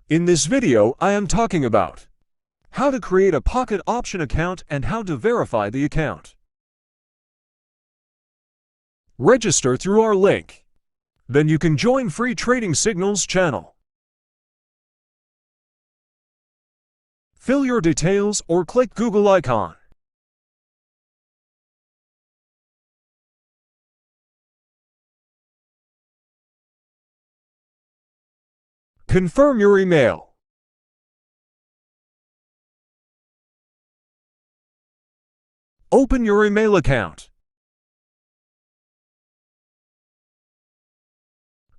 In this video, I am talking about how to create a pocket option account and how to verify the account. Register through our link. Then you can join Free Trading Signals channel. Fill your details or click Google icon. Confirm your email. Open your email account.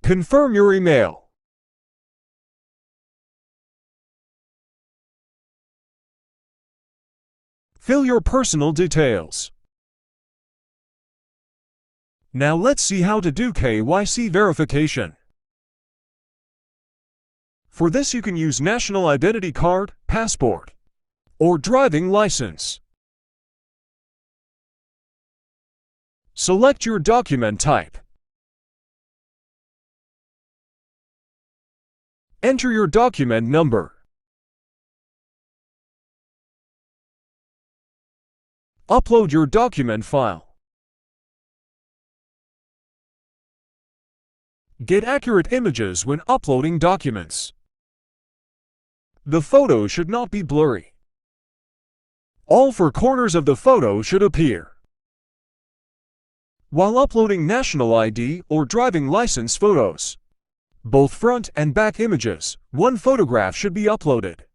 Confirm your email. Fill your personal details. Now let's see how to do KYC verification. For this you can use national identity card, passport, or driving license. Select your document type. Enter your document number. Upload your document file. Get accurate images when uploading documents. The photo should not be blurry. All four corners of the photo should appear. While uploading national ID or driving license photos, both front and back images, one photograph should be uploaded.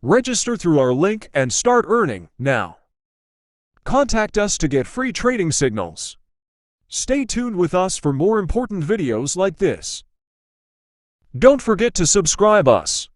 Register through our link and start earning now. Contact us to get free trading signals. Stay tuned with us for more important videos like this. Don't forget to subscribe us.